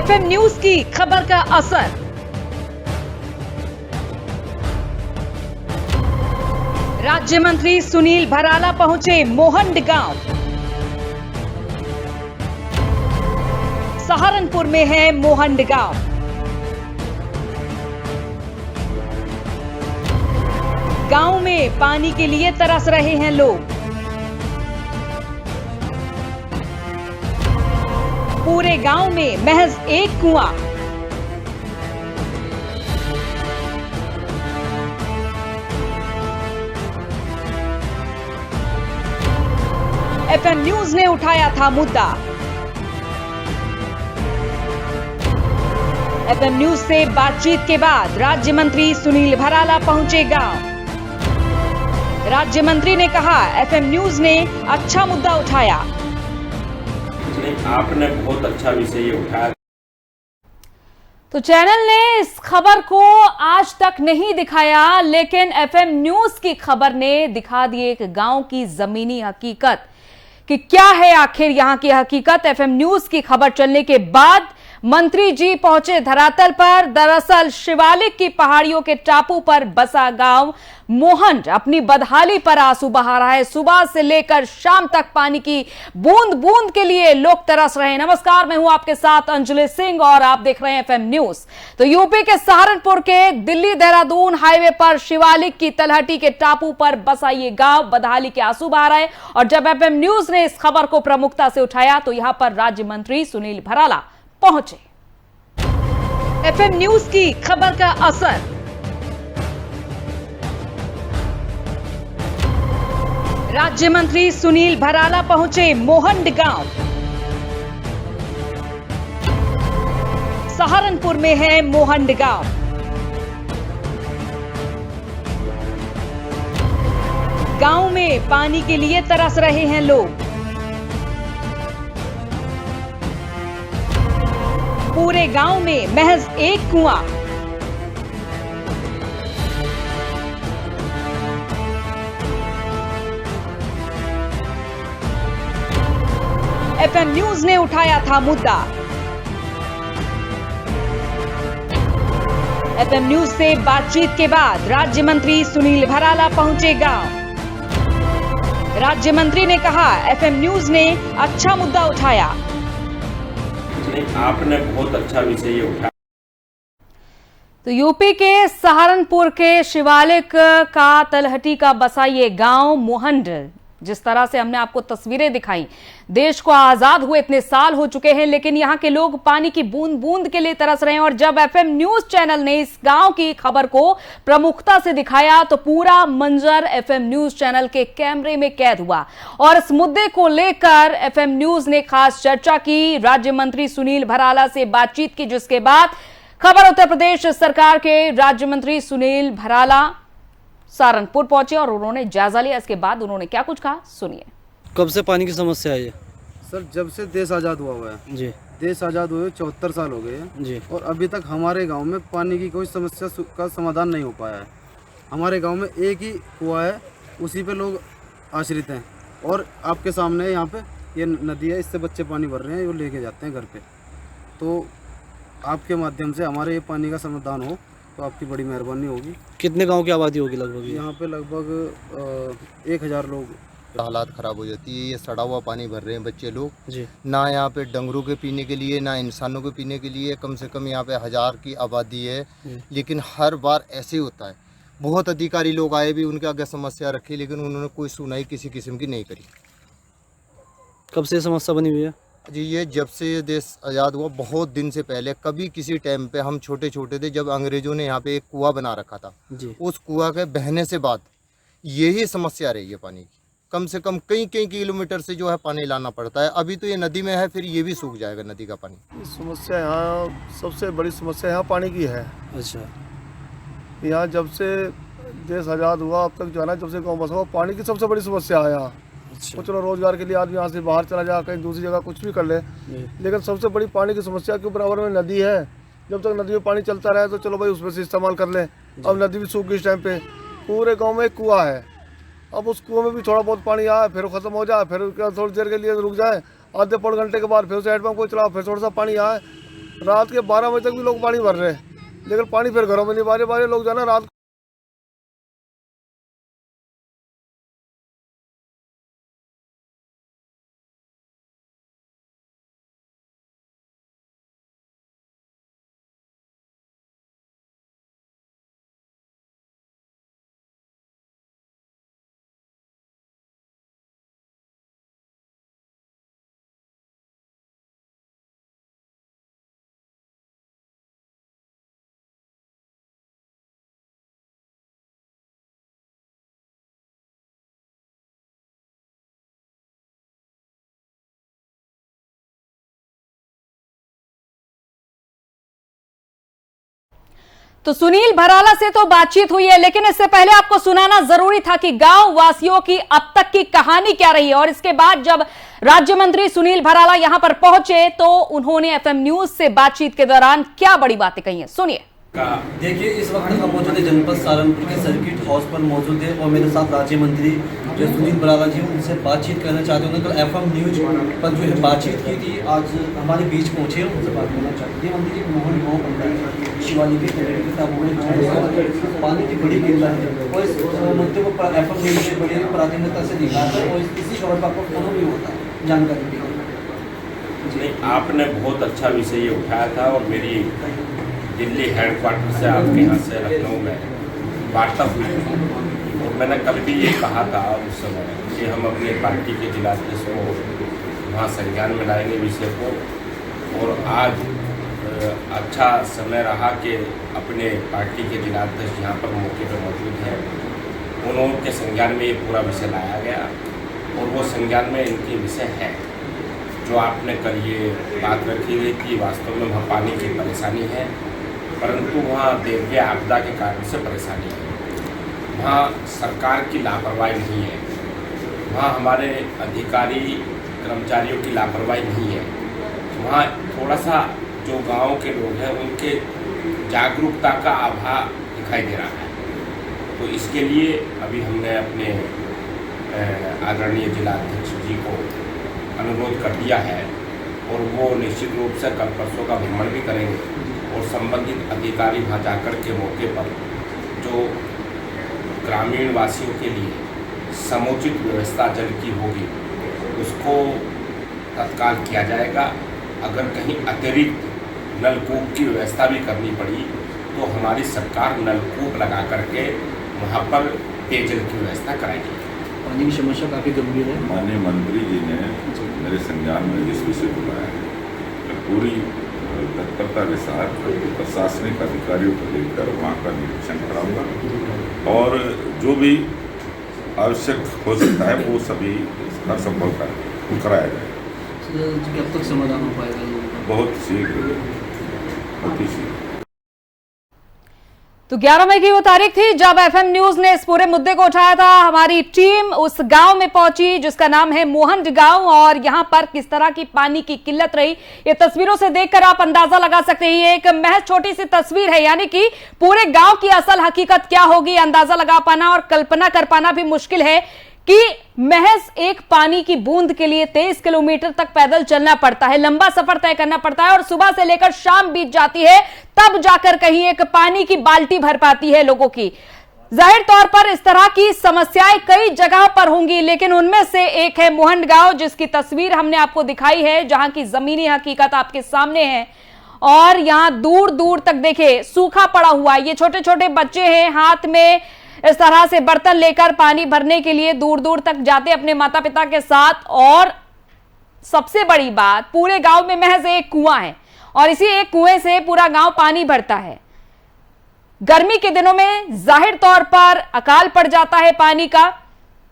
FM news की खबर का असर। राज्य मंत्री सुनील भराला पहुंचे मोहंड गांव। सहारनपुर में है मोहंड गांव। गांव में पानी के लिए तरस रहे हैं लोग। पूरे गांव में महज एक कुआं। एफएम न्यूज ने उठाया था मुद्दा। एफएम न्यूज से बातचीत के बाद राज्य मंत्री सुनील भराला पहुंचे गांव। राज्य मंत्री ने कहा, एफएम न्यूज ने अच्छा मुद्दा उठाया। आपने बहुत अच्छा विषय ये उठाया। तो चैनल ने इस खबर को आज तक नहीं दिखाया, लेकिन एफएम न्यूज की खबर ने दिखा दी एक गांव की जमीनी हकीकत कि क्या है आखिर यहां की हकीकत। एफएम न्यूज की खबर चलने के बाद मंत्री जी पहुंचे धरातल पर। दरअसल शिवालिक की पहाड़ियों के टापू पर बसा गांव मोहंड अपनी बदहाली पर आंसू बहा रहा है। सुबह से लेकर शाम तक पानी की बूंद बूंद के लिए लोग तरस रहे हैं। नमस्कार, मैं हूं आपके साथ अंजलि सिंह और आप देख रहे हैं एफएम न्यूज। तो यूपी के सहारनपुर के दिल्ली देहरादून हाईवे पर शिवालिक की तलहटी के टापू पर बसा ये गांव बदहाली के आंसू बहा रहा है। और जब एफएम न्यूज ने इस खबर को प्रमुखता से उठाया तो यहां पर राज्य मंत्री सुनील भराला पहुंचे। एफएम न्यूज की खबर का असर। राज्य मंत्री सुनील भराला पहुंचे मोहंड गांव। सहारनपुर में है मोहंड गांव। गांव में पानी के लिए तरस रहे हैं लोग। पूरे गांव में महज एक कुआं। एफएम न्यूज ने उठाया था मुद्दा। एफएम न्यूज से बातचीत के बाद राज्य मंत्री सुनील भराला पहुंचे गांव। राज्य मंत्री ने कहा, एफएम न्यूज ने अच्छा मुद्दा उठाया। आपने बहुत अच्छा विषय ये उठाया। तो यूपी के सहारनपुर के शिवालिक का तलहटी का बसा ये गांव मोहंड, जिस तरह से हमने आपको तस्वीरें दिखाई, देश को आजाद हुए इतने साल हो चुके हैं, लेकिन यहाँ के लोग पानी की बूंद बूंद के लिए तरस रहे हैं। और जब एफएम न्यूज चैनल ने इस गांव की खबर को प्रमुखता से दिखाया तो पूरा मंजर एफएम न्यूज चैनल के कैमरे में कैद हुआ। और इस मुद्दे को लेकर एफएम न्यूज ने खास चर्चा की, राज्य मंत्री सुनील भराला से बातचीत की, जिसके बाद खबर उत्तर प्रदेश सरकार के राज्य मंत्री सुनील भराला सहारनपुर पहुंचे और उन्होंने जायजा लिया। इसके बाद उन्होंने क्या कुछ कहा, सुनिए। कब से पानी की समस्या है ये? सर, जब से देश आज़ाद हुआ है जी। देश आज़ाद हुए 74 साल हो गए हैं जी। और अभी तक हमारे गांव में पानी की कोई समस्या का समाधान नहीं हो पाया है। हमारे गांव में एक ही कुआं है, उसी पे लोग आश्रित हैं। और आपके सामने यहाँ पे ये नदी है, इससे बच्चे पानी भर रहे हैं, वो लेके जाते हैं घर पे। तो आपके माध्यम से हमारे ये पानी का समाधान हो तो आपकी बड़ी मेहरबानी होगी। कितने गांव की आबादी होगी लगभग? यहाँ पे लगभग 1000 लोग। हालात ख़राब हो जाती है। ये सड़ा हुआ पानी भर रहे हैं बच्चे लोग जी। ना यहाँ पे डंगरों के पीने के लिए, ना इंसानों के पीने के लिए। कम से कम यहाँ पे 1000 की आबादी है, लेकिन हर बार ऐसे ही होता है। बहुत अधिकारी लोग आए भी, उनके आगे समस्या रखी, लेकिन उन्होंने कोई सुनाई किसी किस्म की नहीं करी। कब से समस्या बनी हुई है जी? ये जब से ये देश आज़ाद हुआ, बहुत दिन से पहले, कभी किसी टाइम पे हम छोटे छोटे थे, जब अंग्रेज़ों ने यहाँ पे एक कुआं बना रखा था जी। उस कुआं के बहने से बाद यही समस्या रही है पानी की। कम से कम कई कई किलोमीटर से जो है पानी लाना पड़ता है। अभी तो ये नदी में है, फिर ये भी सूख जाएगा नदी का पानी। समस्या यहाँ सबसे बड़ी समस्या यहाँ पानी की है। अच्छा। यहाँ जब से देश आज़ाद हुआ अब तक जो है ना, जब से गाँव बसा हुआ, पानी की सबसे बड़ी समस्या है यहाँ। अच्छा। तो चलो रोजगार के लिए आदमी यहाँ से बाहर चला जाए, कहीं दूसरी जगह कुछ भी कर ले, लेकिन सबसे बड़ी पानी की समस्या के बराबर में नदी है। जब तक नदी में पानी चलता रहे तो चलो भाई उसमें से इस्तेमाल कर ले। अब नदी भी सूख गई इस टाइम पे। पूरे गांव में एक कुआं है, अब उस कुएं में भी थोड़ा बहुत पानी आए, फिर खत्म हो जाए, फिर थोड़ी देर के लिए रुक जाए, आधे पौन घंटे के बाद फिर उसे हैंडपम्प को चलाओ, फिर थोड़ा सा पानी आए, रात के 12 बजे तक भी लोग पानी भर रहे हैं, लेकिन पानी फिर घरों में नहीं, बारे बारे लोग जाना रात तो सुनील भराला से तो बातचीत हुई है, लेकिन इससे पहले आपको सुनाना जरूरी था कि गांव वासियों की अब तक की कहानी क्या रही है। और इसके बाद जब राज्य मंत्री सुनील भराला यहां पर पहुंचे तो उन्होंने एफएम न्यूज से बातचीत के दौरान क्या बड़ी बातें कही हैं, सुनिए। देखिए, इस वक्त हम मौजूद है जनपद सहारनपुर के सर्किट हाउस पर मौजूद है और मेरे साथ राज्य मंत्री जो सुनील भराला जी उनसे बातचीत करना चाहते हैं। उन्होंने कल एफएम न्यूज पर जो है बातचीत की थी, आज हमारे बीच पहुंचे हैं, उनसे बात करना चाहते हैं। मंत्री मोहन गाँव पंचायत शिवाली के पानी की बड़ी किल्लत है और इस मुद्दे को एफएम न्यूज से बड़ी प्राथमिकता से दिखा है और इसी खबर पर आपको फोन भी होता है जानकारी भी। आपने बहुत अच्छा विषय ये उठाया था और मेरी दिल्ली हेडक्वार्टर से आपके यहाँ से लखनऊ में वार्ता हुई और मैंने कल भी ये कहा था उस समय कि हम अपने पार्टी के जिलाध्यक्ष को वहाँ संज्ञान में लाएंगे विषय को। और आज अच्छा समय रहा कि अपने पार्टी के जिलाध्यक्ष यहाँ पर मौके पर मौजूद हैं, उनके संज्ञान में ये पूरा विषय लाया गया और वो संज्ञान में इनके विषय है। जो आपने कल ये बात रखी गई थी, वास्तव में वहाँ पानी की परेशानी है, परंतु वहाँ दैवीय आपदा के कारण से परेशानी है। वहाँ सरकार की लापरवाही नहीं है, वहाँ हमारे अधिकारी कर्मचारियों की लापरवाही नहीं है, वहाँ थोड़ा सा जो गांव के लोग हैं उनके जागरूकता का अभाव दिखाई दे रहा है। तो इसके लिए अभी हमने अपने आदरणीय जिलाध्यक्ष जी को अनुरोध कर दिया है और वो निश्चित रूप से कल परसों का भ्रमण भी करेंगे और संबंधित अधिकारी वहाँ जाकर के मौके पर जो ग्रामीण वासियों के लिए समुचित व्यवस्था जल की होगी उसको तत्काल किया जाएगा। अगर कहीं अतिरिक्त नलकूप की व्यवस्था भी करनी पड़ी तो हमारी सरकार नलकूप लगा करके वहाँ पर पेयजल की व्यवस्था कराएगी। पानी की समस्या काफ़ी गंभीर है। माननीय मंत्री जी ने मेरे संज्ञान में जिस विषय बुलाया है, मैं पूरी तत्परता के साथ प्रशासनिक अधिकारियों को लेकर वहाँ का निरीक्षण कराऊंगा और जो भी आवश्यक हो सकता है वो सभी हर संभव कराया जाएगा। कब तक समाधान हो पाएगा? बहुत शीघ्र, अति शीघ्र। तो 11 मई की वो तारीख थी जब एफएम न्यूज ने इस पूरे मुद्दे को उठाया था। हमारी टीम उस गांव में पहुंची जिसका नाम है मोहंड गांव और यहां पर किस तरह की पानी की किल्लत रही ये तस्वीरों से देखकर आप अंदाजा लगा सकते हैं। ये एक महज छोटी सी तस्वीर है, यानी कि पूरे गांव की असल हकीकत क्या होगी अंदाजा लगा पाना और कल्पना कर पाना भी मुश्किल है कि महज एक पानी की बूंद के लिए 23 किलोमीटर तक पैदल चलना पड़ता है, लंबा सफर तय करना पड़ता है और सुबह से लेकर शाम बीत जाती है तब जाकर कहीं एक पानी की बाल्टी भर पाती है लोगों की। जाहिर तौर पर इस तरह की समस्याएं कई जगह पर होंगी, लेकिन उनमें से एक है मोहंड गांव जिसकी तस्वीर हमने आपको दिखाई है, जहां की जमीनी हकीकत आपके सामने है। और यहां दूर दूर तक देखिए सूखा पड़ा हुआ है। ये छोटे छोटे बच्चे हैं, हाथ में इस तरह से बर्तन लेकर पानी भरने के लिए दूर दूर तक जाते अपने माता पिता के साथ। और सबसे बड़ी बात, पूरे गांव में महज एक कुआं है और इसी एक कुएं से पूरा गांव पानी भरता है। गर्मी के दिनों में जाहिर तौर पर अकाल पड़ जाता है पानी का,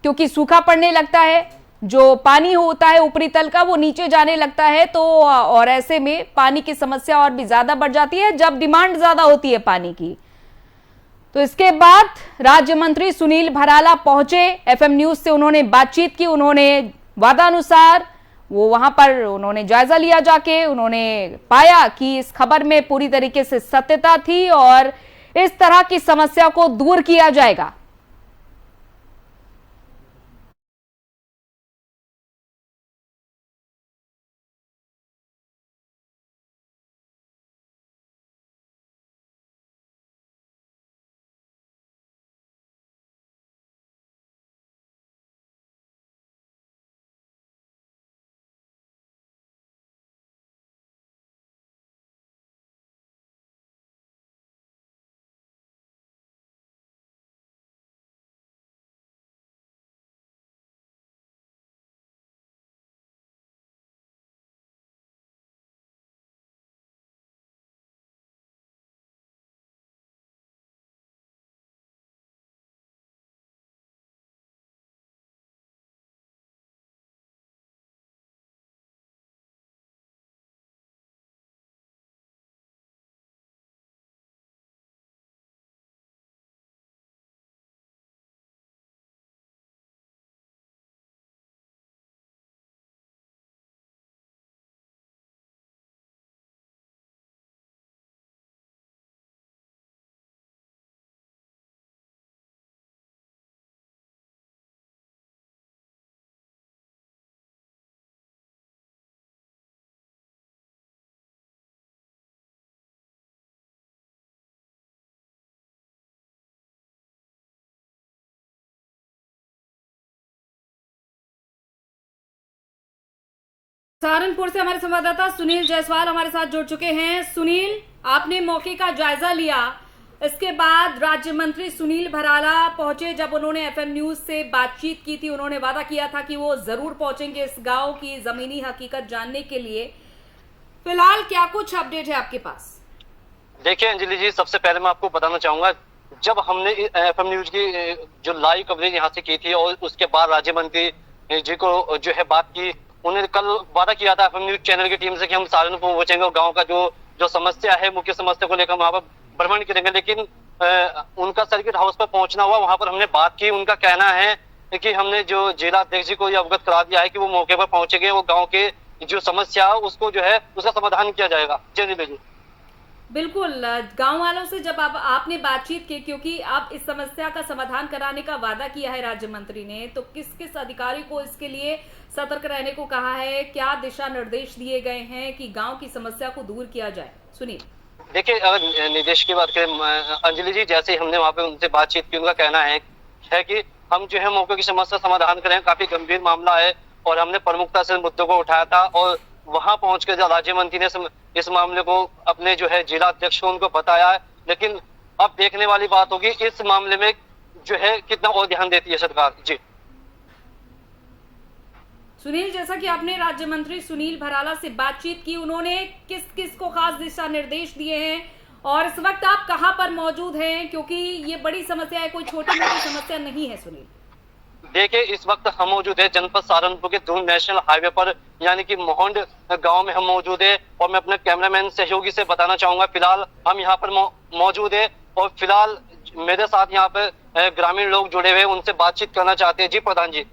क्योंकि सूखा पड़ने लगता है, जो पानी होता है ऊपरी तल का वो नीचे जाने लगता है। तो और ऐसे में पानी की समस्या और भी ज्यादा बढ़ जाती है जब डिमांड ज्यादा होती है पानी की। तो इसके बाद राज्य मंत्री सुनील भराला पहुंचे, एफएम न्यूज से उन्होंने बातचीत की। उन्होंने वादानुसार वो वहां पर उन्होंने जायजा लिया जाके, उन्होंने पाया कि इस खबर में पूरी तरीके से सत्यता थी और इस तरह की समस्या को दूर किया जाएगा। सहारनपुर से हमारे संवाददाता सुनील जायसवाल हमारे साथ जुड़ चुके हैं। सुनील, आपने मौके का जायजा लिया, इसके बाद राज्य मंत्री सुनील भराला पहुंचे। जब उन्होंने एफएम न्यूज से बातचीत की थी, उन्होंने वादा किया था कि वो जरूर पहुंचेंगे इस गांव की जमीनी हकीकत जानने के लिए। फिलहाल क्या कुछ अपडेट है आपके पास? देखिए अंजलि जी, सबसे पहले मैं आपको बताना चाहूंगा, जब हमने एफएम न्यूज की जो लाइव कवरेज यहाँ से की थी और उसके बाद राज्य मंत्री जी को जो है बात की, उन्होंने कल वादा किया था एफएम न्यूज चैनल की टीम से कि हम सहारनपुर पहुंचेंगे और गांव का जो समस्या है, मुख्य समस्या को लेकर वहां पर भ्रमण करेंगे। लेकिन उनका सर्किट हाउस पर पहुंचना हुआ, वहां पर हमने बात की। उनका कहना है कि हमने जो जिला अध्यक्ष जी को ये अवगत करा दिया है कि वो मौके पर पहुंचेंगे, वो गाँव के जो समस्या है उसको जो है उसका समाधान किया जाएगा। जी बिल्कुल, गांव वालों से जब आपने बातचीत की, क्योंकि आप इस समस्या का समाधान कराने का वादा किया है राज्य मंत्री ने, तो किस किस अधिकारी को इसके लिए सतर्क रहने को कहा है, क्या दिशा निर्देश दिए गए हैं कि गांव की समस्या को दूर किया जाए? सुनिए। देखिए, अगर निर्देश की बात करें अंजलि जी, जैसे हमने वहाँ पे उनसे बातचीत की, उनका कहना है कि हम जो है मौके की समस्या समाधान करें। काफी गंभीर मामला है और हमने प्रमुखता से मुद्दों को उठाया था और वहां पहुंचकर राज्य मंत्री ने इस मामले को अपने जो है जिला अध्यक्ष को उनको बताया है। लेकिन अब देखने वाली बात होगी इस मामले में जो है कितना और ध्यान देती है सरकार। जी सुनील, जैसा कि आपने राज्य मंत्री सुनील भराला से बातचीत की, उन्होंने किस किस को खास दिशा निर्देश दिए हैं और इस वक्त आप कहां पर मौजूद हैं, क्योंकि ये बड़ी समस्या है, कोई छोटी मोटी समस्या नहीं है? सुनील, देखिए, इस वक्त हम मौजूद है जनपद सहारनपुर के दून नेशनल हाईवे पर, यानी कि मोहंड गांव में हम मौजूद है। और मैं अपने कैमरामैन सहयोगी से बताना चाहूंगा, फिलहाल हम यहां पर मौजूद है और फिलहाल मेरे साथ यहां पर ग्रामीण लोग जुड़े हुए, उनसे बातचीत करना चाहते हैं। जी प्रधान जी,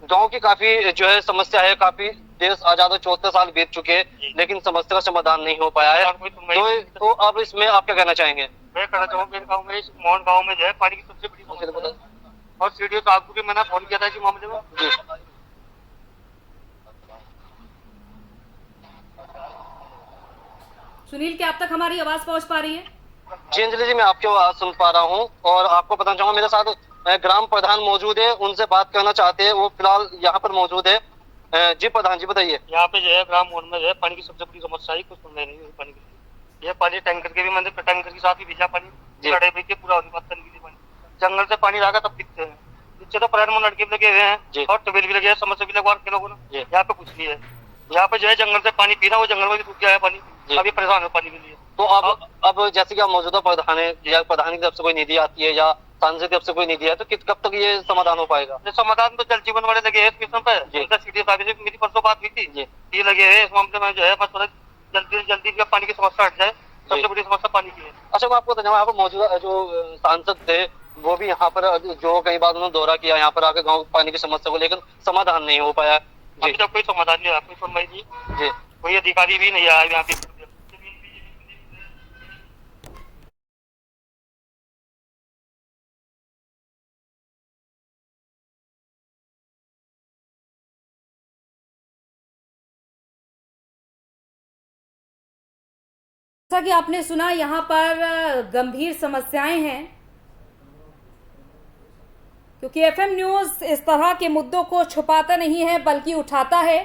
गांव की काफी जो है समस्या है, काफी देश आजाद 14 साल बीत चुके हैं, लेकिन समस्या का समाधान नहीं हो पाया है। तो अब इसमें आप क्या कहना चाहेंगे? मैं कहना चाहूँगा, मेरे गाँव में मोहन गाँव में जो है पानी की सबसे बड़ी समस्या है और सीडीओ साहब को भी मैंने फोन किया था इस मामले में। सुनील, क्या अब तक हमारी आवाज पहुंच पा रही है? जी अंजलि जी, मैं आपकी आवाज सुन पा रहा हूं और आपको बताना चाहूंगा मेरे साथ ग्राम प्रधान मौजूद है, उनसे बात करना चाहते हैं, वो फिलहाल यहाँ पर मौजूद है। जी प्रधान जी, बताइए। यहाँ पे जो है ग्राम मोहन में जो है पानी की सबसे बड़ी समस्या है, कुछ सुनवाई नहीं हुई पानी की। ये पानी टैंकर के भी मैंने टैंकर के साथ ही भेजा पानी, लड़े भी के पूरा बात करने के लिए पानी जंगल से पानी लागा तब दिखते हैं। नीचे तो प्राण में लड़के भी लगे हुए हैं और ट्यूबवेल भी लगे हैं, समस्या भी लगवा के लोगों ने। यहाँ पे कुछ नहीं है, यहाँ पे जो है जंगल से पानी पीना, वो जंगल में भी सूख गया है पानी, अभी परेशान है पानी के लिए। तो अब जैसे कि आप मौजूदा प्रधान है या प्रधान की तरफ से कोई निधि आती है या सांसद की तरफ से कोई निधि है, तो कब तक ये समाधान हो पाएगा? समाधान तो जल जीवन वाले लगे हैं इस विषय पे। सीडीओ साहब से मेरी परसों बात हुई थी, ये लगे हैं इस मामले में जो है, बस जल्दी पानी की समस्या हट जाए। सबसे बड़ी समस्या पानी की है। अच्छा, मैं आपको बताऊँ, यहाँ पर मौजूदा जो सांसद थे वो भी यहाँ पर जो कई बार उन्होंने दौरा किया यहाँ पर आकर गाँव पानी की समस्या को लेकर, समाधान नहीं हो पाया। अभी तक कोई समाधान नहीं हुआ, कोई सुनवाई नहीं जी, कोई अधिकारी भी नहीं आया यहाँ पे। जैसा कि आपने सुना, यहाँ पर गंभीर समस्याएं हैं, क्योंकि एफएम न्यूज इस तरह के मुद्दों को छुपाता नहीं है बल्कि उठाता है।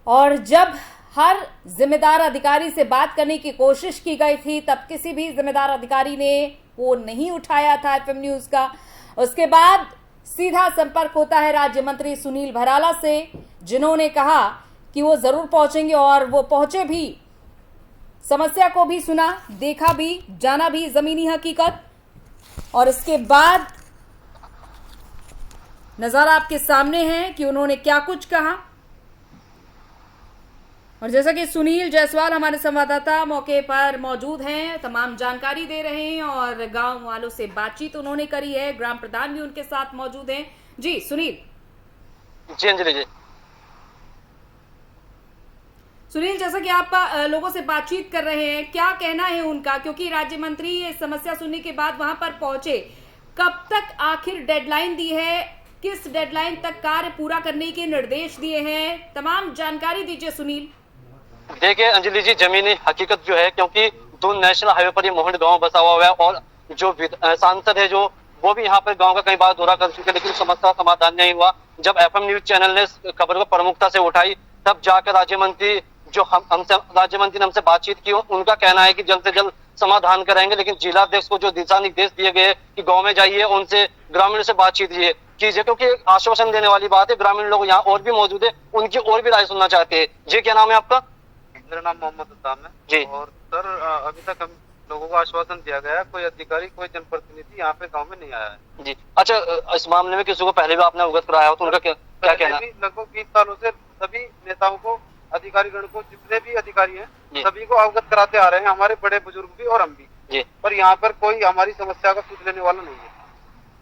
और जब हर जिम्मेदार अधिकारी से बात करने की कोशिश की गई थी, तब किसी भी जिम्मेदार अधिकारी ने वो नहीं उठाया था एफएम न्यूज का। उसके बाद सीधा संपर्क होता है राज्य मंत्री सुनील भराला से, जिन्होंने कहा कि वो जरूर पहुंचेंगे और वो पहुंचे भी, समस्या को भी सुना, देखा भी, जाना भी जमीनी हकीकत। और इसके बाद नजारा आपके सामने है कि उन्होंने क्या कुछ कहा। और जैसा कि सुनील जायसवाल हमारे संवाददाता मौके पर मौजूद हैं, तमाम जानकारी दे रहे हैं और गांव वालों से बातचीत उन्होंने करी है, ग्राम प्रधान भी उनके साथ मौजूद हैं। जी सुनील। जी अंजलि जी। सुनील, जैसा कि आप लोगों से बातचीत कर रहे हैं, क्या कहना है उनका, क्योंकि राज्य मंत्री ये समस्या सुनने के बाद वहां पर पहुंचे, कब तक आखिर डेडलाइन दी है, किस डेडलाइन तक कार्य पूरा करने के निर्देश दिए हैं, तमाम जानकारी दीजिए सुनील। देखिए अंजलि जी, जमीनी हकीकत जो है, क्योंकि दून नेशनल हाईवे पर ये मोहन गांव बसा हुआ है और जो सांसद है जो वो भी यहाँ पर गांव का कई बार दौरा कर चुके, लेकिन समस्या का समाधान नहीं हुआ। जब एफएम न्यूज चैनल ने इस खबर को प्रमुखता से उठाई, तब जाकर राज्य मंत्री ने हमसे बातचीत की, उनका कहना है कि जल्द से जल्द समाधान करेंगे। लेकिन जिलाध्यक्ष को जो दिशा निर्देश दिए गए कि गांव में जाइए, उनसे ग्रामीण से बातचीत कीजिए, क्योंकि आश्वासन देने वाली बात है। ग्रामीण लोग यहाँ और भी मौजूद है, उनकी और भी राय सुनना चाहते हैं। जी, क्या नाम है आपका? मेरा नाम मोहम्मद उद्दाम है जी। और सर अभी तक हम लोगों को आश्वासन दिया गया है, कोई अधिकारी कोई जनप्रतिनिधि यहाँ पे गांव में नहीं आया है जी। अच्छा, इस मामले में किसी को पहले भी आपने अवगत कराया हो तो उनका क्या कहना है? लगभग 20 सालों से सभी नेताओं को, अधिकारीगण को, जितने भी अधिकारी हैं सभी को अवगत कराते आ रहे हैं, हमारे बड़े बुजुर्ग भी और हम भी जी। पर यहाँ पर कोई हमारी समस्या का सूद लेने वाला नहीं है।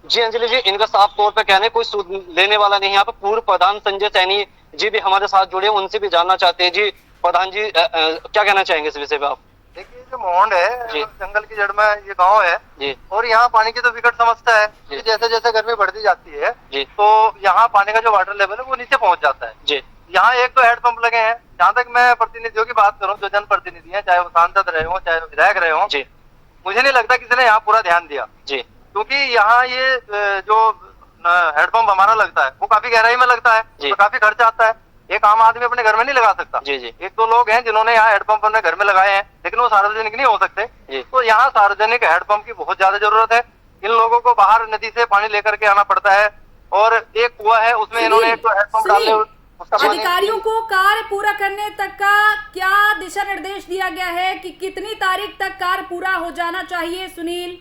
जी अंजलि जी, इनका साफ तौर पर कहना है कोई सूद लेने वाला नहीं है। यहाँ पर पूर्व प्रधान संजय सैनी जी भी हमारे साथ जुड़े, उनसे भी जानना चाहते हैं। जी प्रधान जी, क्या कहना चाहेंगे इस विषय पे आप? देखिए, जो मोहंड है, जंगल की जड़ में ये गांव है जी। और यहाँ पानी की तो विकट समस्या है कि जैसे जैसे गर्मी बढ़ती जाती है जी, तो यहाँ पानी का जो वाटर लेवल है वो नीचे पहुंच जाता है जी। यहाँ एक तो हैंडपंप लगे हैं। जहाँ तक मैं प्रतिनिधियों की बात करूँ, जो जनप्रतिनिधि हैं, चाहे वो सांसद रहे हो चाहे वो विधायक रहे हो जी, मुझे नहीं लगता किसी ने यहाँ पूरा ध्यान दिया जी, क्योंकि यहाँ ये जो हैंडपंप हमारा लगता है वो काफी गहराई में लगता है, तो काफी खर्च आता है। एक आम आदमी अपने घर में नहीं लगा सकता जी जी। एक दो लोग हैं जिन्होंने यहाँ हैंडपंप अपने घर में लगाए हैं, लेकिन वो सार्वजनिक नहीं हो सकते जी। तो यहाँ सार्वजनिक हैंडपंप की बहुत ज्यादा जरूरत है। इन लोगों को बाहर नदी से पानी लेकर के आना पड़ता है और एक कुआं है, उसमें इन्होंने एक हैंडपंप डाले, अधिकारियों को कार्य पूरा करने तक का क्या दिशा निर्देश दिया गया है कि कितनी तारीख तक कार्य पूरा हो जाना चाहिए? सुनील,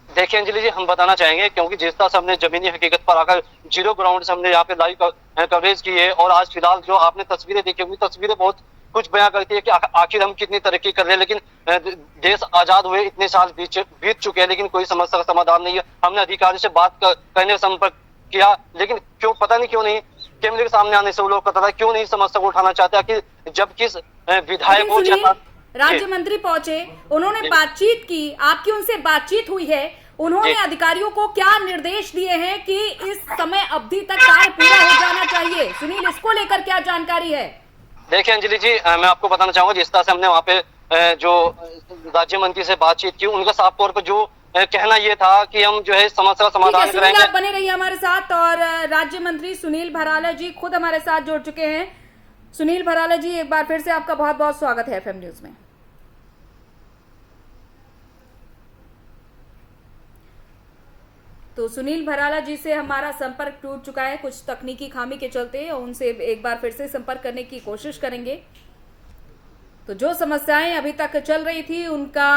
देखिए अंजलि जी, हम बताना चाहेंगे क्योंकि जिस तरह से हमने जमीनी हकीकत पर आकर जीरो ग्राउंड से हमने यहाँ पे लाइव कवरेज की है और आज फिलहाल जो आपने तस्वीरें देखी होंगी, तस्वीरें बहुत कुछ बयां करती है कि आखिर हम कितनी तरक्की कर रहे हैं। लेकिन देश आजाद हुए इतने साल बीत चुके हैं, लेकिन कोई समस्या का समाधान नहीं है। हमने अधिकारी से बात करने का संपर्क किया, लेकिन क्यों पता नहीं क्यों नहीं कैमरे के सामने आने से वो लोग पता था क्यों नहीं समस्या को उठाना चाहते कि जब किस विधायक को राज्य मंत्री पहुंचे, उन्होंने बातचीत की, आपकी उनसे बातचीत हुई है, उन्होंने अधिकारियों को क्या निर्देश दिए हैं कि इस समय अवधि तक कार्य पूरा हो जाना चाहिए? सुनील, इसको लेकर क्या जानकारी है? देखिए अंजलि जी, मैं आपको बताना चाहूंगा, जिस तरह से हमने वहाँ पे जो राज्य मंत्री से बातचीत की, उनका साफ तौर पर जो कहना ये था कि हम जो है समस्या का समाधान करेंगे। आप बने रहिए हमारे साथ और राज्य मंत्री सुनील भराला जी खुद हमारे साथ जुड़ चुके हैं। सुनील भराला जी, एक बार फिर से आपका बहुत बहुत स्वागत है एफएम न्यूज में। तो सुनील भराला जी से हमारा संपर्क टूट चुका है कुछ तकनीकी खामी के चलते, उनसे एक बार फिर से संपर्क करने की कोशिश करेंगे। तो जो समस्याएं अभी तक चल रही थी उनका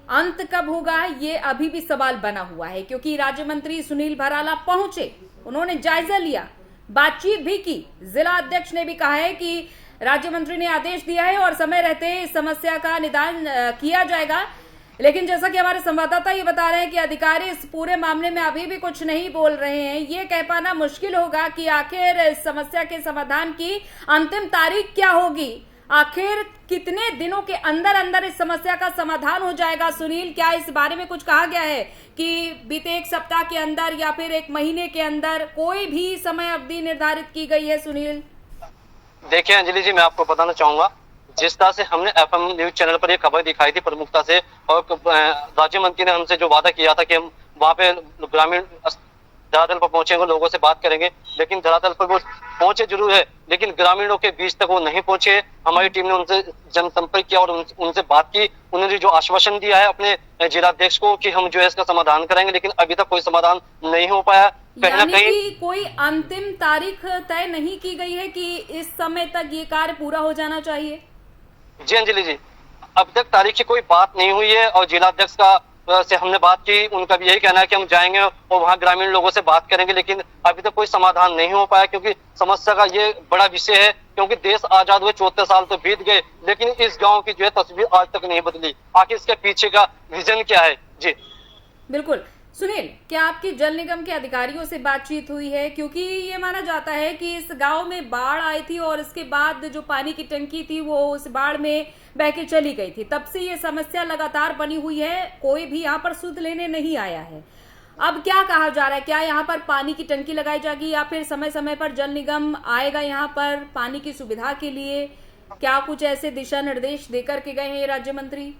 अंत कब होगा, ये अभी भी सवाल बना हुआ है, क्योंकि राज्य मंत्री सुनील भराला पहुंचे, उन्होंने जायजा लिया, बातचीत भी की। जिला अध्यक्ष ने भी कहा है कि राज्य मंत्री ने आदेश दिया है और समय रहते इस समस्या का निदान किया जाएगा। लेकिन जैसा कि हमारे संवाददाता ये बता रहे हैं कि अधिकारी इस पूरे मामले में अभी भी कुछ नहीं बोल रहे हैं। ये कह पाना मुश्किल होगा कि आखिर इस समस्या के समाधान की अंतिम तारीख क्या होगी, आखिर कितने दिनों के अंदर अंदर इस समस्या का समाधान हो जाएगा। सुनील, क्या इस बारे में कुछ कहा गया है कि बीते एक सप्ताह के अंदर या फिर एक महीने के अंदर कोई भी समय अवधि निर्धारित की गई है? सुनील, देखिए अंजलि जी, मैं आपको बताना चाहूंगा, जिस तरह से हमने एफएम न्यूज चैनल पर ये खबर दिखाई थी प्रमुखता से, और राज्य मंत्री ने हमसे जो वादा किया था कि हम वहाँ पे ग्रामीण धरातल पर पहुंचेंगे, लोगों से बात करेंगे, लेकिन धरातल पर वो पहुंचे जरूर है, लेकिन ग्रामीणों के बीच तक वो नहीं पहुंचे। हमारी टीम ने उनसे जनसंपर्क किया और उनसे बात की। उन्होंने जो आश्वासन दिया है अपने जिलाध्यक्ष को कि हम जो है इसका समाधान करेंगे, लेकिन अभी तक कोई समाधान नहीं हो पाया। कहीं ना कहीं कोई अंतिम तारीख तय नहीं की गई है कि इस समय तक ये कार्य पूरा हो जाना चाहिए? जी अंजलि जी, अब तक तारीख की कोई बात नहीं हुई है और जिलाध्यक्ष से हमने बात की, उनका भी यही कहना है कि हम जाएंगे और वहाँ ग्रामीण लोगों से बात करेंगे, लेकिन अभी तक कोई समाधान नहीं हो पाया, क्योंकि समस्या का ये बड़ा विषय है। क्योंकि देश आजाद हुए 74 साल तो बीत गए, लेकिन इस गांव की जो है तस्वीर आज तक नहीं बदली। आखिर इसके पीछे का विजन क्या है? जी बिल्कुल। सुनील, क्या आपकी जल निगम के अधिकारियों से बातचीत हुई है? क्योंकि ये माना जाता है कि इस गांव में बाढ़ आई थी और इसके बाद जो पानी की टंकी थी वो उस बाढ़ में बह के चली गई थी, तब से ये समस्या लगातार बनी हुई है, कोई भी यहाँ पर सुध लेने नहीं आया है। अब क्या कहा जा रहा है, क्या यहाँ पर पानी की टंकी लगाई जाएगी या फिर समय समय पर जल निगम आएगा यहाँ पर पानी की सुविधा के लिए? क्या कुछ ऐसे दिशा निर्देश देकर के गए हैं राज्य मंत्री?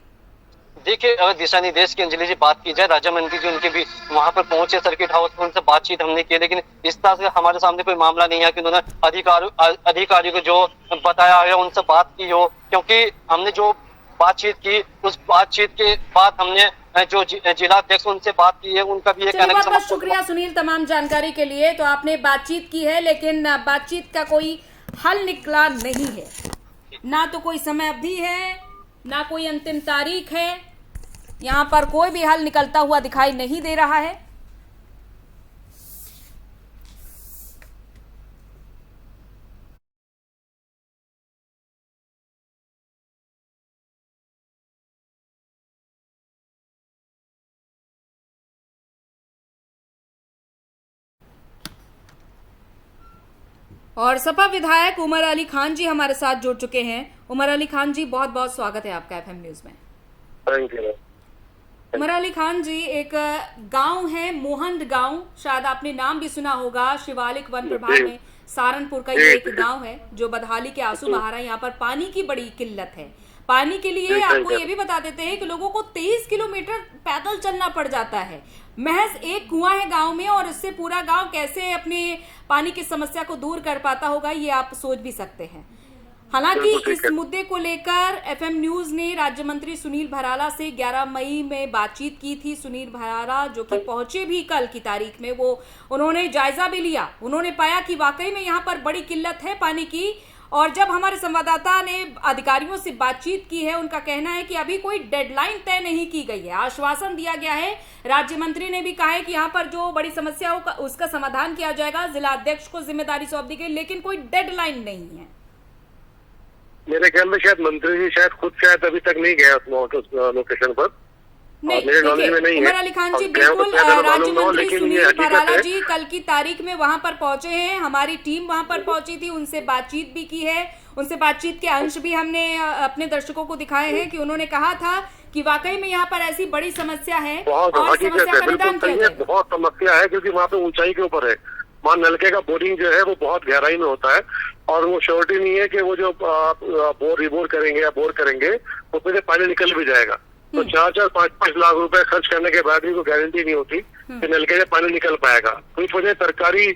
देखिए, अगर दिशा निर्देश की अंजलि जी बात की जाए, राज्य मंत्री जी उनके भी वहां पर पहुंचे सर्किट हाउस में, उनसे बातचीत हमने की, लेकिन इस तरह से हमारे सामने कोई मामला नहीं है कि उन्होंने अधिकारियों को जो बताया है उनसे बात की हो, क्योंकि हमने जो बातचीत की उस बातचीत के बाद हमने जो जिला अध्यक्ष उनसे बात की है, उनका भी एक बहुत बहुत शुक्रिया सुनील तमाम जानकारी के लिए। तो आपने बातचीत की है, लेकिन बातचीत का कोई हल निकला नहीं है, ना तो कोई समय अवधि है, ना कोई अंतिम तारीख है। यहाँ पर कोई भी हल निकलता हुआ दिखाई नहीं दे रहा है। और सपा विधायक उमर अली खान जी हमारे साथ जुड़ चुके हैं। उमर अली खान जी, बहुत बहुत स्वागत है आपका एफएम न्यूज में। Thank you. उमर अली खान जी, एक गांव है मोहंद गांव, शायद आपने नाम भी सुना होगा, शिवालिक वन प्रभाग में सहारनपुर का ये एक गांव है जो बदहाली के आंसू बहा रहा है। यहाँ पर पानी की बड़ी किल्लत है। पानी के लिए आपको ये भी बता देते हैं कि लोगों को 23 किलोमीटर पैदल चलना पड़ जाता है। महज एक कुआं है गांव में, और इससे पूरा गांव कैसे अपने पानी की समस्या को दूर कर पाता होगा, ये आप सोच भी सकते हैं। हालांकि इस मुद्दे को लेकर एफएम न्यूज ने राज्य मंत्री सुनील भराला से 11 मई में बातचीत की थी। सुनील भराला जो कि पहुंचे भी कल की तारीख में, वो उन्होंने जायजा भी लिया। उन्होंने पाया कि वाकई में यहाँ पर बड़ी किल्लत है पानी की। और जब हमारे संवाददाता ने अधिकारियों से बातचीत की है, उनका कहना है कि अभी कोई डेडलाइन तय नहीं की गई है। आश्वासन दिया गया है, राज्य मंत्री ने भी कहा है कि यहाँ पर जो बड़ी समस्या हो उसका समाधान किया जाएगा, जिला अध्यक्ष को जिम्मेदारी सौंप दी गई, लेकिन कोई डेडलाइन नहीं है। मेरे ख्याल में शायद मंत्री जी शायद खुद शायद अभी तक नहीं गया उस लोकेशन पर, मेरे नॉलेज में नहीं है। उमर अली खान जी, बिल्कुल राज्य मंत्री सुनील भराला जी कल की तारीख में वहां पर पहुंचे हैं। हमारी टीम वहां पर पहुंची थी, उनसे बातचीत भी की है। उनसे बातचीत के अंश भी हमने अपने दर्शकों को दिखाए हैं कि उन्होंने कहा था कि वाकई में यहाँ पर ऐसी बड़ी समस्या है और समस्या का निदान किया जाएगा। बहुत समस्या है, क्योंकि वहाँ पे ऊंचाई के ऊपर है। वहाँ नलके का बोरिंग जो है वो बहुत गहराई में होता है, और वो श्योरिटी नहीं है कि वो जो रिबोर करेंगे या बोर करेंगे उसमें से पानी निकल भी जाएगा। तो 4-4, 5-5 लाख रुपए खर्च करने के बाद भी कोई गारंटी नहीं होती कि नलके से पानी निकल पाएगा। तो इस वजह सरकारी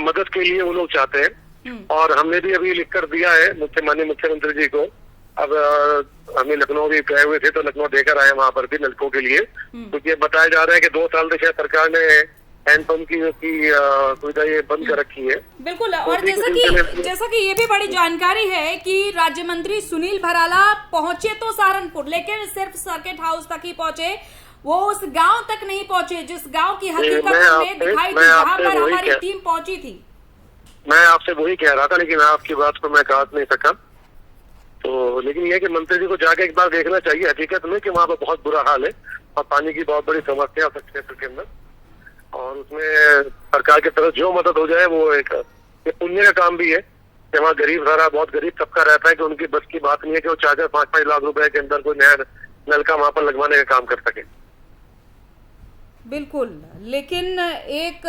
मदद के लिए वो लोग चाहते हैं, और हमने भी अभी लिख कर दिया है माननीय मुख्यमंत्री जी को। अब हमें लखनऊ भी गए हुए थे, तो लखनऊ देकर आए वहाँ पर भी नलकों के लिए, क्योंकि ये बताया जा रहा है कि 2 साल से शायद सरकार ने हैंडपंप की सुविधा ये बंद कर रखी है। बिल्कुल। और जैसा कि ये भी बड़ी जानकारी है कि राज्य मंत्री सुनील भराला पहुंचे तो सहारनपुर, लेकिन सिर्फ सर्किट हाउस तक ही पहुंचे। वो उस गांव तक नहीं पहुंचे जिस गांव की हकीकत हमें दिखाई दी, जहां पर हमारी टीम पहुंची थी। मैं आपसे वही कह रहा था, लेकिन आपकी बात को मैं काट नहीं सका। तो लेकिन ये कि मंत्री जी को जाके एक बार देखना चाहिए हकीकत में कि वहाँ पर बहुत बुरा हाल है और पानी की बहुत बड़ी समस्या है क्षेत्र के अंदर, और उसमें सरकार की तरफ जो मदद हो जाए वो एक ये पुण्य का काम भी है कि वहाँ गरीब सारा बहुत गरीब तबका रहता है कि उनकी बस की बात नहीं है कि वो 4-4, 5-5 लाख रुपए के अंदर कोई नया नलका वहाँ पर लगवाने का काम कर सके। बिल्कुल, लेकिन एक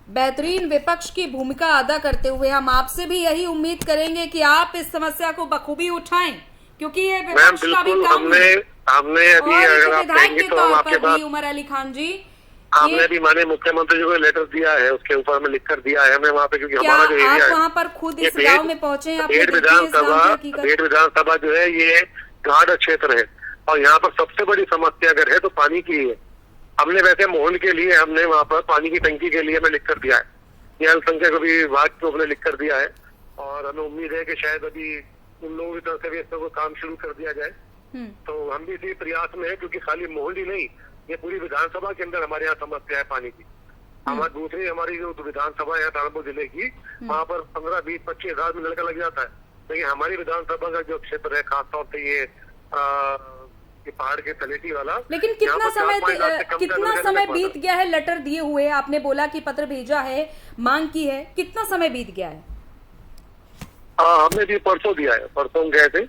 बेहतरीन विपक्ष की भूमिका अदा करते हुए हम आपसे भी यही उम्मीद करेंगे कि आप इस समस्या को बखूबी उठाएं, क्योंकि ये विपक्ष का भी काम है। हमने अभी अगर आप कहेंगे तो हम आपके पास उमर अली खान जी, आपने भी माननीय मुख्यमंत्री जी को लेटर दिया है, उसके ऊपर हमें लिख कर दिया है हमने वहाँ पे, क्योंकि हमारा जो एरिया है वहाँ पर खुद इस गांव में पहुंचे हैं। बेट विधानसभा जो है ये गाढ़ क्षेत्र है, और यहाँ पर सबसे बड़ी समस्या अगर है तो पानी की है। हमने वैसे मोहन के लिए हमने वहाँ पर पानी की टंकी के लिए हमें लिख कर दिया है, ये अल्पसंख्यक विभाग को हमने लिख कर दिया है, और हमें उम्मीद है कि शायद अभी उन लोगों की तरफ से भी इस पर काम शुरू कर दिया जाए। तो हम भी इसी प्रयास में है, क्योंकि खाली मोहन ही नहीं, ये पूरी विधानसभा के अंदर हमारे यहाँ समस्या है पानी की। हमारी दूसरी हमारी जो विधानसभा है सहारनपुर जिले की, वहाँ पर 15, 20, 25 हजार में नलका लग जाता है, लेकिन हमारी विधानसभा का जो क्षेत्र है खासतौर से ये पहाड़ के तलेटी वाला, लेकिन कितना समय बीत गया है लेटर दिए हुए? आपने बोला कि पत्र भेजा है, मांग की है, कितना समय बीत गया है? हमने भी परसों दिया है, परसों गए थे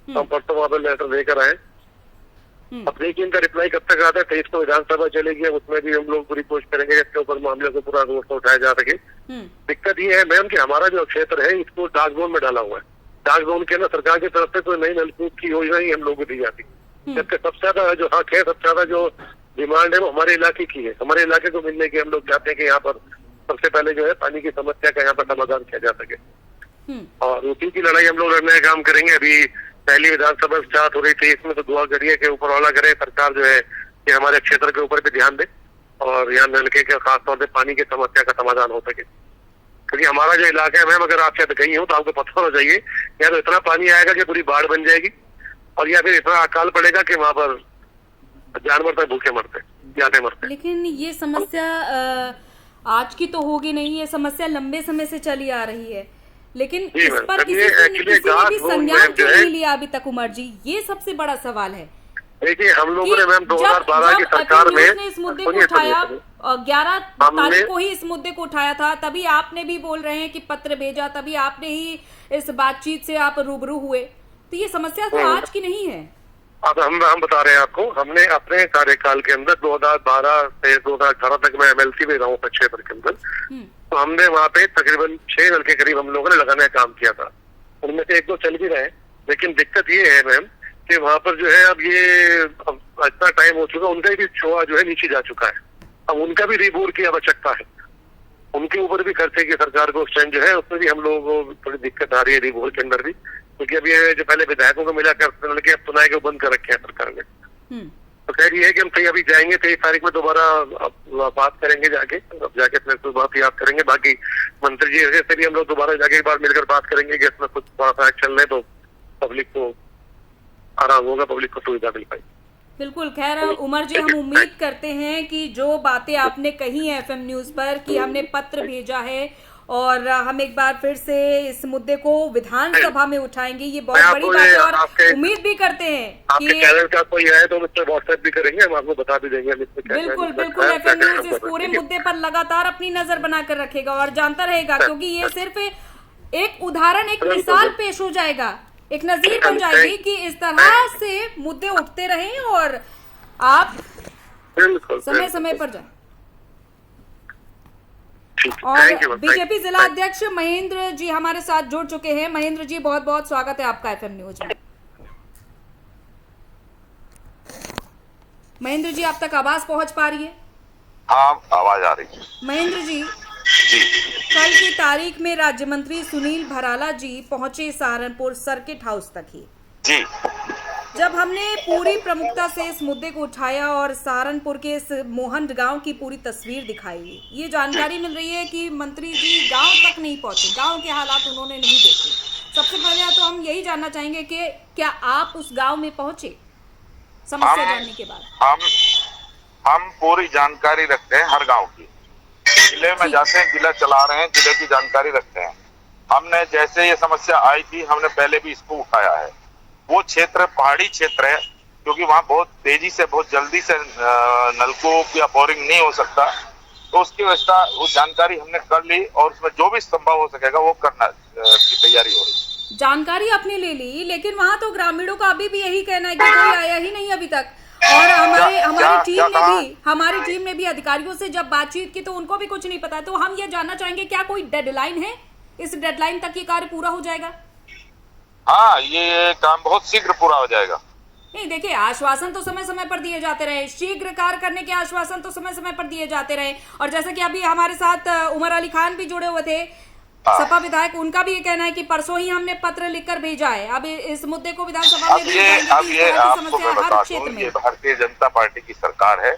हम, परसों वहाँ पर लेटर देकर आए। अब देखिए इनका रिप्लाई कब तक आता है। 23 को विधानसभा चलेगी, उसमें भी हम लोग पूरी कोशिश करेंगे इसके ऊपर मामले को पूरा रूप से उठाया जा सके। दिक्कत ये है मैम कि हमारा जो क्षेत्र है इसको डार्क जोन में डाला हुआ है। डार्क जोन के अंदर सरकार की तरफ से कोई नई नलकूप की योजना ही हम लोग को दी जाती, जबकि सबसे ज्यादा जो हक है, सबसे ज्यादा जो डिमांड है वो हमारे इलाके की है। हमारे इलाके को मिलने की हम लोग चाहते हैं कि यहाँ पर सबसे पहले जो है पानी की समस्या का यहाँ पर समाधान किया जा सके, और उसी की लड़ाई हम लोग लड़ने का काम करेंगे। अभी पहली विधानसभा स्टार्ट हो रही थी, इसमें तो दुआ करिए कि ऊपर वाला करे, सरकार जो है कि हमारे क्षेत्र के ऊपर भी ध्यान दे और यहाँ नलके के खासतौर से पानी की समस्या का समाधान हो सके। क्योंकि हमारा जो इलाका है मैम, अगर आप शायद गई हो तो आपको पता होना चाहिए, या तो इतना पानी आएगा कि पूरी बाढ़ बन जाएगी, और या फिर इतना अकाल पड़ेगा कि वहाँ पर जानवर तक भूखे मरते, ज्यादा मरते। लेकिन ये समस्या आज की तो होगी नहीं, ये समस्या लंबे समय से चली आ रही है, लेकिन इस पर किसी ने भी संज्ञान क्यों नहीं लिया अभी तक उमर जी? ये सबसे बड़ा सवाल है। देखिए, हम लोगों ने मैम 2012 की सरकार में इस मुद्दे को उठाया, 11 तारीख को ही इस मुद्दे को उठाया था, तभी आपने भी बोल रहे हैं कि पत्र भेजा, तभी आपने ही इस बातचीत से आप रूबरू हुए, तो ये समस्या तो आज की नहीं है। अब हम बता रहे हैं आपको, हमने अपने कार्यकाल के अंदर 2012 से 2018 तक मैं MLC में रहा हूँ क्षेत्र के अंदर, तो हमने वहाँ पे तकरीबन 6 नल के करीब हम लोगों ने लगाने का काम किया था। उनमें से 1-2 चल भी रहे, लेकिन दिक्कत ये है मैम कि वहाँ पर जो है अब ये इतना टाइम हो चुका, उनका भी छोआ जो है नीचे जा चुका है। अब उनका भी रिबोर की आवश्यकता है, उनके ऊपर भी खर्चे की सरकार को उस टाइम जो है उसमें भी हम लोगों को थोड़ी दिक्कत आ रही है रिबोर के अंदर भी, क्योंकि अभी जो पहले विधायकों को मिला करते लड़के अब सुनाए को बंद कर रखे हैं सरकार ने। तो खैर ये है कि हम कहीं अभी जाएंगे 23 तारीख में दोबारा बात करेंगे, जाके अब जाके अपने बात याद करेंगे, बाकी मंत्री जी से भी हम लोग दोबारा जाके एक बार मिलकर बात करेंगे कि इसमें कुछ थोड़ा सा एक्शन ले तो पब्लिक को आराम होगा, पब्लिक को सुविधा मिल पाएगी। बिल्कुल। खैर उमर जी, हम उम्मीद करते हैं कि जो बातें आपने कही हैं FM न्यूज पर कि हमने पत्र भेजा है और हम एक बार फिर से इस मुद्दे को विधानसभा में उठाएंगे, ये बहुत बड़ी बात है, और उम्मीद भी करते हैं कि चैनल का कोई है तो मुझसे व्हाट्सएप भी करेंगे, हम आपको बता भी देंगे। बिल्कुल बिल्कुल, FM न्यूज इस पूरे मुद्दे पर लगातार अपनी नजर बनाकर रखेगा और जानता रहेगा, क्योंकि ये सिर्फ एक उदाहरण, एक मिसाल पेश हो जाएगा, एक नजीर बन जाएगी कि इस तरह से मुद्दे उठते रहें और आप समय समय पर जाएं। और बीजेपी जिला अध्यक्ष महेंद्र जी हमारे साथ जुड़ चुके हैं। महेंद्र जी, बहुत बहुत स्वागत है आपका FM न्यूज में। महेंद्र जी, आप तक आवाज पहुंच पा रही है? हाँ, आवाज आ रही है। महेंद्र जी, कल की तारीख में राज्य मंत्री सुनील भराला जी पहुंचे सहारनपुर सर्किट हाउस तक ही जी। जब हमने पूरी प्रमुखता से इस मुद्दे को उठाया और सहारनपुर के इस मोहन गांव की पूरी तस्वीर दिखाई, ये जानकारी मिल रही है कि मंत्री जी गांव तक नहीं पहुंचे, गांव के हालात उन्होंने नहीं देखे। सबसे पहले तो हम यही जानना चाहेंगे कि क्या आप उस गांव में पहुंचे समस्या जानने के बाद? हम पूरी जानकारी रखते हैं हर गाँव की, जिले में जाते हैं, जिला चला रहे हैं, जिले की जानकारी रखते हैं। हमने जैसे ये समस्या आई थी, हमने पहले भी इसको उठाया है। वो क्षेत्र पहाड़ी क्षेत्र है, क्योंकि वहाँ बहुत तेजी से, बहुत जल्दी से नलकूप या बोरिंग नहीं हो सकता, तो उसकी व्यवस्था, वो जानकारी हमने कर ली और उसमें जो भी संभव हो सकेगा वो करना की तैयारी हो रही। जानकारी आपने ले ली, लेकिन वहाँ तो ग्रामीणों का अभी भी यही कहना है कि कोई आया ही नहीं अभी तक, और हमारी टीम ने भी अधिकारियों से जब बातचीत की तो उनको भी कुछ नहीं पता। तो हम ये जानना चाहेंगे, क्या कोई डेडलाइन है? इस डेडलाइन तक ये कार्य पूरा हो जाएगा? हाँ, ये काम बहुत शीघ्र पूरा हो जाएगा। नहीं, देखिए, आश्वासन तो समय समय पर दिए जाते रहे, शीघ्र कार्य करने के आश्वासन तो समय समय पर दिए जाते रहे, और जैसे कि अभी हमारे साथ उमर अली खान भी जुड़े हुए थे, सपा विधायक, उनका भी ये कहना है कि परसों ही हमने पत्र लिखकर भेजा है। अब इस मुद्दे को विधानसभा में ये आपको मैं बता दूं, ये भारतीय जनता पार्टी की सरकार है,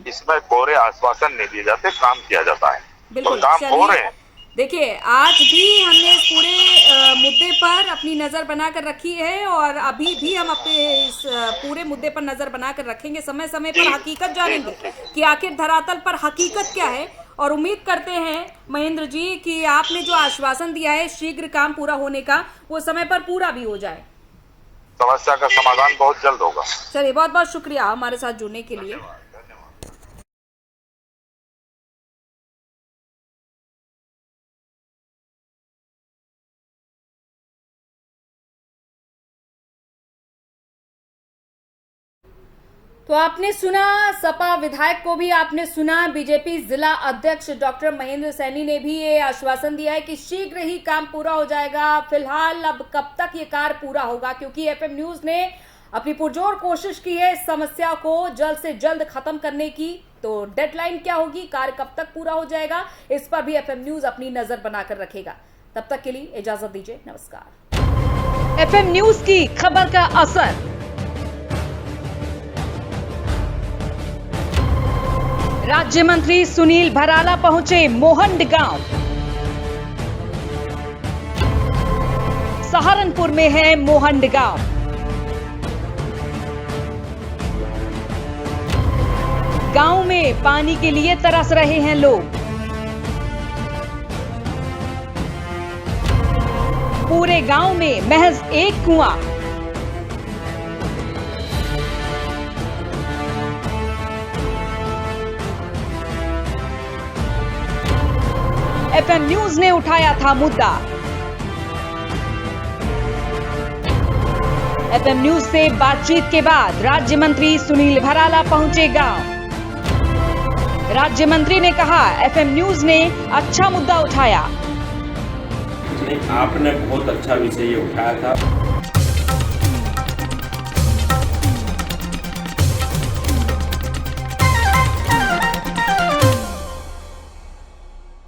इसमें कोरे आश्वासन नहीं दिए जाते, काम किया जाता है, बिल्कुल काम हो रहे हैं। देखिए, आज भी हमने इस पूरे मुद्दे पर अपनी नजर बनाकर रखी है और अभी भी हम अपने इस पूरे मुद्दे पर नजर बनाकर रखेंगे, समय समय पर हकीकत जानेंगे कि आखिर धरातल पर हकीकत क्या है, और उम्मीद करते हैं महेंद्र जी कि आपने जो आश्वासन दिया है शीघ्र काम पूरा होने का, वो समय पर पूरा भी हो जाए, समस्या का समाधान बहुत जल्द होगा। चलिए, बहुत बहुत शुक्रिया हमारे साथ जुड़ने के लिए। तो आपने सुना, सपा विधायक को भी आपने सुना, बीजेपी जिला अध्यक्ष डॉक्टर महेंद्र सैनी ने भी ये आश्वासन दिया है कि शीघ्र ही काम पूरा हो जाएगा। फिलहाल अब कब तक ये कार्य पूरा होगा, क्योंकि FM न्यूज ने अपनी पुरजोर कोशिश की है इस समस्या को जल्द से जल्द खत्म करने की। तो डेडलाइन क्या होगी, कार्य कब तक पूरा हो जाएगा, इस पर भी एफएम न्यूज अपनी नजर बनाकर रखेगा। तब तक के लिए इजाजत दीजिए, नमस्कार। एफएम न्यूज की खबर का असर। राज्य मंत्री सुनील भराला पहुंचे मोहंड गांव। सहारनपुर में है मोहंड गांव। गांव में पानी के लिए तरस रहे हैं लोग। पूरे गांव में महज एक कुआं। एफएम न्यूज ने उठाया था मुद्दा। एफएम न्यूज से बातचीत के बाद राज्य मंत्री सुनील भराला पहुंचे गांव। राज्य मंत्री ने कहा, एफएम न्यूज ने अच्छा मुद्दा उठाया। आपने बहुत अच्छा विषय ये उठाया था।